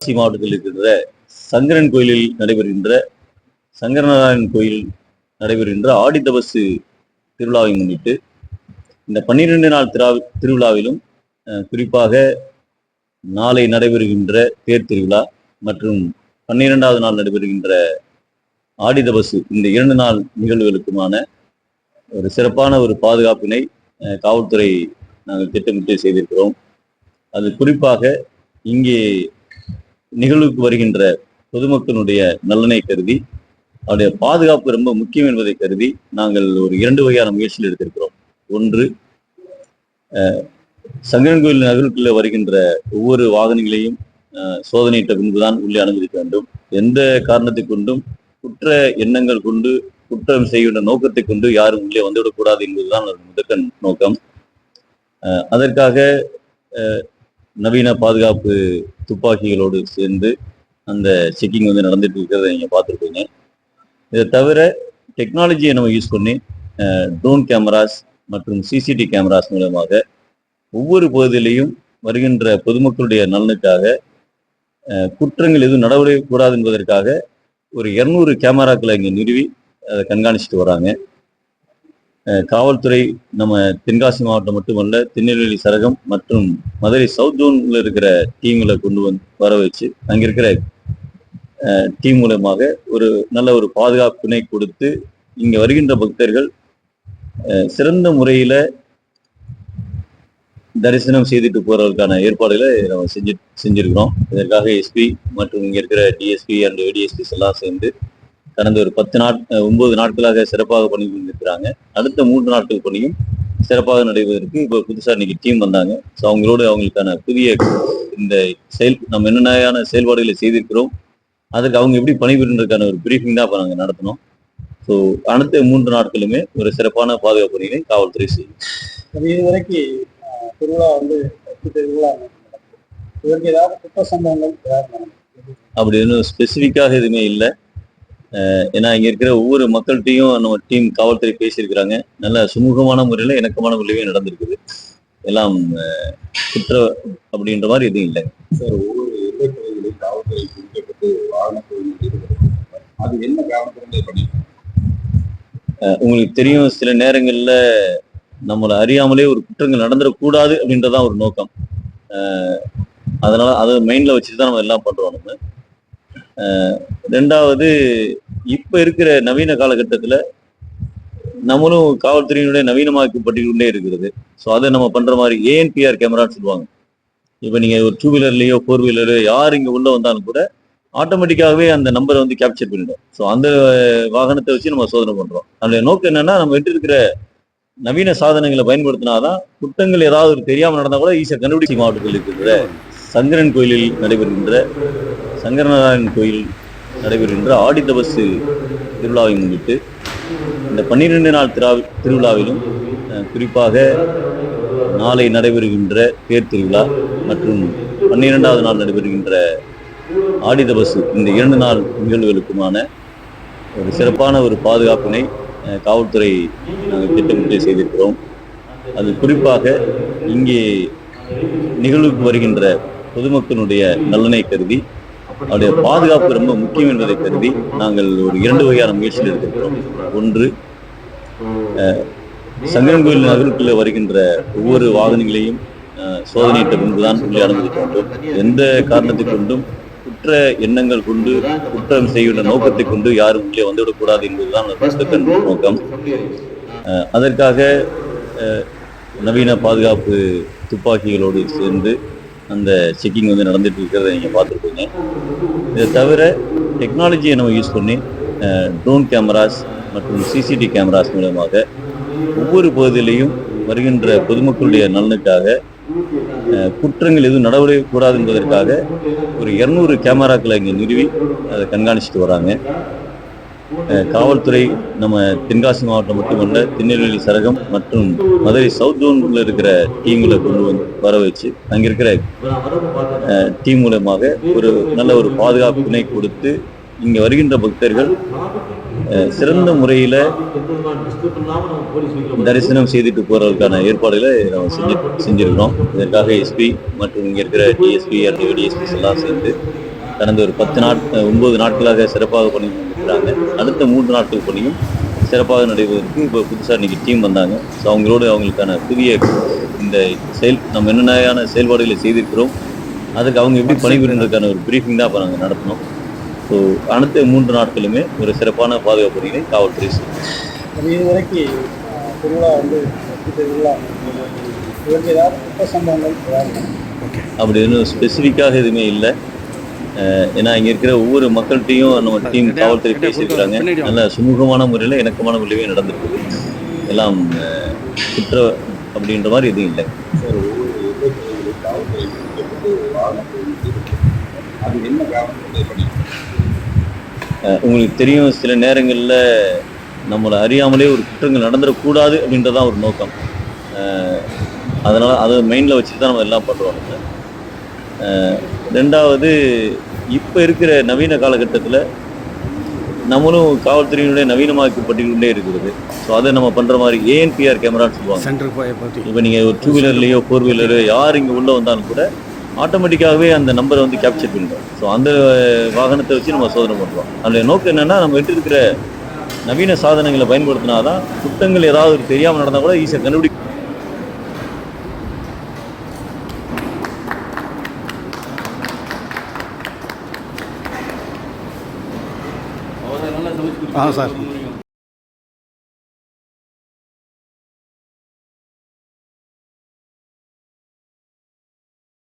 தென்காசி மாவட்டத்தில் இருக்கின்ற சங்கரன் கோயிலில் நடைபெறுகின்ற சங்கரநாராயணன் கோயில் நடைபெறுகின்ற ஆடி தபசு திருவிழாவை முன்னிட்டு இந்த 12 நாள் திருவிழாவிலும் குறிப்பாக நாளை நடைபெறுகின்ற தேர் திருவிழா மற்றும் 12வது நாள் நடைபெறுகின்ற ஆடி தபசு இந்த 2 நாள் நிகழ்வுகளுக்குமான ஒரு சிறப்பான ஒரு பாதுகாப்பினை காவல்துறை நாங்கள் திட்டமிட்டு செய்திருக்கிறோம். அது குறிப்பாக இங்கே நிகழ்வுக்கு வருகின்ற பொதுமக்களுடைய நலனை கருதி அவருடைய பாதுகாப்பு ரொம்ப முக்கியம் என்பதை கருதி நாங்கள் ஒரு 2 வகையான முயற்சியில் எடுத்திருக்கிறோம். ஒன்று, சங்கரன் கோயில் நகருக்குள்ள வருகின்ற ஒவ்வொரு வாகனங்களையும் சோதனையிட்ட பின்புதான் உள்ளே அனுமதிக்க வேண்டும். எந்த காரணத்தை கொண்டும் குற்ற எண்ணங்கள் கொண்டு குற்றம் செய்கின்ற நோக்கத்தை கொண்டு யாரும் உள்ளே வந்துவிடக்கூடாது என்பதுதான் முதற்கண் நோக்கம். அதற்காக நவீன பாதுகாப்பு துப்பாக்கிகளோடு சேர்ந்து அந்த செக்கிங் நடந்துட்டு இருக்கிறத நீங்க பார்த்துருப்பீங்க. இதை தவிர டெக்னாலஜியை நம்ம யூஸ் பண்ணி ட்ரோன் கேமராஸ் மற்றும் சிசிடிவி கேமராஸ் மூலமாக ஒவ்வொரு பகுதியிலையும் வருகின்ற பொதுமக்களுடைய நலனுக்காக குற்றங்கள் எதுவும் நடவடிக்கூடாது என்பதற்காக ஒரு 200 கேமராக்களை இங்கே நிறுவி அதை கண்காணிச்சுட்டு வராங்க. காவல்துறை நம்ம தென்காசி மாவட்டம் மட்டுமல்ல, திருநெல்வேலி சரகம் மற்றும் மதுரை சவுத் ஜோன்ல இருக்கிற டீம்களை கொண்டு வர வச்சு அங்க இருக்கிற டீம் மூலமாக ஒரு நல்ல ஒரு பாதுகாப்பினை கொடுத்து இங்க வருகின்ற பக்தர்கள் சிறந்த முறையில தரிசனம் செய்துட்டு போறதுக்கான ஏற்பாடுகளை நம்ம செஞ்சிருக்கிறோம். இதற்காக எஸ்பி மற்றும் இங்க இருக்கிற டிஎஸ்பி அண்ட் ஏடிஎஸ்பிஸ் எல்லாம் சேர்ந்து கடந்த ஒரு 9 நாட்களாக சிறப்பாக பண்ணி கொண்டிருக்கிறாங்க. அடுத்த 3 நாட்கள் பணியும் சிறப்பாக நடைபெறுவதற்கு இப்போ புதுசாக இன்னைக்கு டீம் வந்தாங்க. ஸோ அவங்களோடு அவங்களுக்கான புதிய இந்த நம்ம என்னென்ன செயல்பாடுகளை செய்திருக்கிறோம், அதுக்கு அவங்க எப்படி பணிபுரின்றதுக்கான ஒரு பிரீஃபிங் தான் இப்போ நாங்கள் நடத்தினோம். ஸோ அடுத்த 3 நாட்களுமே ஒரு சிறப்பான பாதுகாப்பு பணிகளை காவல்துறை செய்யும். இதுவரைக்கும் திருவிழா திருவிழா இதற்கு ஏதாவது குற்ற சம்பவங்கள் அப்படி ஒன்றும் ஸ்பெசிஃபிக்காக எதுவுமே இல்லை. ஏன்னா இங்க இருக்கிற ஒவ்வொரு மக்கள்கிட்டையும் நம்ம டீம் காவல்துறை பேசியிருக்கிறாங்க. நல்ல சுமூகமான முறையில இணக்கமான முறையிலே நடந்திருக்குது. எல்லாம் குற்ற அப்படின்ற மாதிரி எதுவும் இல்லை. சார், ஒவ்வொரு எல்லைப்பகுதியிலும் காவல்துறை குறிக்கப்பட்டு அது என்ன காவல்துறை பண்ணிருக்காங்க? உங்களுக்கு தெரியும், சில நேரங்கள்ல நம்மளை அறியாமலே ஒரு குற்றங்கள் நடந்துடக்கூடாது அப்படின்றதான் ஒரு நோக்கம். அதனால அதை மைண்ட்ல வச்சுட்டு தான் நம்ம எல்லாம் பண்றோம். நம்ம ரெண்டாவது, இப்ப இருக்கிற நவீன காலகட்டத்துல நம்மளும் காவல்துறையினுடைய நவீனமாக்கப்பட்டு கொண்டே இருக்கிறது. ஸோ அதை நம்ம பண்ற மாதிரி ஏஎன்பிஆர் கேமரான்னு சொல்லுவாங்க. இப்ப நீங்க ஒரு 2 வீலர்லயோ 4 வீலர்லயோ யார் இங்க உள்ள வந்தாலும் கூட ஆட்டோமேட்டிக்காகவே அந்த நம்பரை கேப்சர் பண்ணிடும். ஸோ அந்த வாகனத்தை வச்சு நம்ம சோதனை பண்றோம். அதனுடைய நோக்கம் என்னன்னா, நம்ம விட்டு இருக்கிற நவீன சாதனங்களை பயன்படுத்தினாதான் குற்றங்கள் ஏதாவது தெரியாம நடந்தா கூட ஈஸியா கண்டுபிடிச்சி. மாவட்டத்தில் இருக்கின்ற சங்கரன் கோயிலில் நடைபெறுகின்ற சங்கரநாராயணன் கோயில் நடைபெறுகின்ற ஆடி தபசு திருவிழாவை முன்னிட்டு இந்த 12 நாள் திருவிழாவிலும் குறிப்பாக நாளை நடைபெறுகின்ற தேர் திருவிழா மற்றும் 12வது நாள் நடைபெறுகின்ற ஆடி தபசு இந்த 2 நாள் நிகழ்வுகளுக்குமான ஒரு சிறப்பான ஒரு பாதுகாப்பினை காவல்துறை நாங்கள் திட்டமிட்டு செய்திருக்கிறோம். அது குறிப்பாக இங்கே நிகழ்வுக்கு வருகின்ற பொதுமக்களுடைய நலனை கருதி அவருடைய பாதுகாப்பு ரொம்ப முக்கியம் என்பதை கருதி நாங்கள் ஒரு 2 வகையான முயற்சியில் எடுத்திருக்கிறோம். ஒன்று, சங்கரன் கோயில் நகருக்குள்ள வருகின்ற ஒவ்வொரு வாகனங்களையும் சோதனையிட்ட பின்புதான் உள்ளே அனுமதிக்க வேண்டும். எந்த காரணத்தை கொண்டும் குற்ற எண்ணங்கள் கொண்டு குற்றம் செய்கின்ற நோக்கத்தை கொண்டு யாரும் உள்ளே வந்துவிடக்கூடாது என்பதுதான் நோக்கம். அதற்காக நவீன பாதுகாப்பு துப்பாக்கிகளோடு சேர்ந்து அந்த செக்கிங் நடந்துட்டு இருக்கிறத நீங்க பார்த்துருப்பீங்க. இதை தவிர டெக்னாலஜியை நம்ம யூஸ் பண்ணி ட்ரோன் கேமராஸ் மற்றும் சிசிடிவி கேமராஸ் மூலமாக ஒவ்வொரு பகுதியிலையும் வருகின்ற பொதுமக்களுடைய நலனுக்காக குற்றங்கள் எதுவும் நடவடிக்கூடாது என்பதற்காக ஒரு 200 கேமராக்களை இங்கே நிறுவி அதை கண்காணிச்சுட்டு வராங்க. காவல்துறை நம்ம தென்காசி மாவட்டம் மட்டுமல்ல, திருநெல்வேலி சரகம் மற்றும் மதுரை சவுத் ஜோன்ல இருக்கிற டீம்களை கொண்டு வர வச்சு அங்க இருக்கிற டீம் மூலமாக ஒரு நல்ல ஒரு பாதுகாப்பினை கொடுத்து இங்க வருகின்ற பக்தர்கள் சிறந்த முறையில தரிசனம் செய்துட்டு போறதுக்கான ஏற்பாடுகளை நம்ம செஞ்சிருக்கிறோம். இதற்காக எஸ்பி மற்றும் இங்க இருக்கிற டிஎஸ்பி அண்ட் ஏடிஎஸ்பிஸ் எல்லாம் சேர்ந்து கடந்த ஒரு 9 நாட்களாக சிறப்பாக பண்ணி இருக்கிறாங்க. அடுத்த 3 நாட்கள் பணியும் சிறப்பாக நடைபெறுவதற்கு இப்போ புதுசாக இன்னைக்கு டீம் வந்தாங்க. ஸோ அவங்களோடு அவங்களுக்கான புதிய இந்த நம்ம என்னென்ன செயல்பாடுகளை செய்திருக்கிறோம், அதுக்கு அவங்க எப்படி பணிபுரிந்ததுக்கான ஒரு பிரீஃபிங் தான் இப்போ நாங்கள் நடத்தினோம். ஸோ அடுத்த 3 நாட்களுமே ஒரு சிறப்பான பாதுகாப்பு பணிகளை காவல்துறை செய்யும். இதுவரைக்கும் திருவிழா வந்து திருவிழா இதற்கு ஏதாவது குற்ற சம்பவங்கள் ஏதாவது அப்படி இன்னும் ஸ்பெசிஃபிக்காக எதுவுமே இல்லை. ஏன்னா இங்கே இருக்கிற ஒவ்வொரு மக்கள்கிட்டையும் நம்ம டீம் காவல்துறை பேசியிருக்கிறாங்க. நல்ல சுமூகமான முறையில் இணக்கமான முறையிலே நடந்திருக்குது. எல்லாம் குற்ற அப்படின்ற மாதிரி எதுவும் இல்லை. சார், ஒவ்வொரு எல்லைப்பகுதியிலும் காவல்துறை பிடிக்கப்பட்டு வாகனங்கள் நிறுத்தப்பட்டு அது என்ன காரணத்தை பண்ணிட்டு உங்களுக்கு தெரியும், சில நேரங்களில் நம்மளை அறியாமலே ஒரு குற்றங்கள் நடந்துடக்கூடாது அப்படின்றதான் ஒரு நோக்கம். அதனால் அதை மைண்டில் வச்சுட்டு தான் நம்ம எல்லாம் பண்ணுறோம். ரெண்டாவது, இப்போ இருக்கிற நவீன காலகட்டத்தில் நம்மளும் காவல்துறையினுடைய நவீனமாக்கப்பட்டு கொண்டே இருக்கிறது. ஸோ அதை நம்ம பண்ணுற மாதிரி ஏஎன்பிஆர் கேமரான்னு சொல்லுவாங்க. இப்போ நீங்கள் ஒரு 2 வீலர்லையோ 4 வீலரோ யார் இங்கே உள்ளே வந்தாலும் கூட ஆட்டோமேட்டிக்காகவே அந்த நம்பரை வந்து கேப்சர் பண்ணிடும். ஸோ அந்த வாகனத்தை வச்சு நம்ம சோதனை பண்ணுறோம். அதனுடைய நோக்கம் என்னென்னா, நம்ம கிட்ட இருக்கிற நவீன சாதனங்களை பயன்படுத்தினாதான் குற்றங்கள் ஏதாவது தெரியாமல் நடந்தால் கூட ஈஸியாக கண்டுபிடிக்க. சார்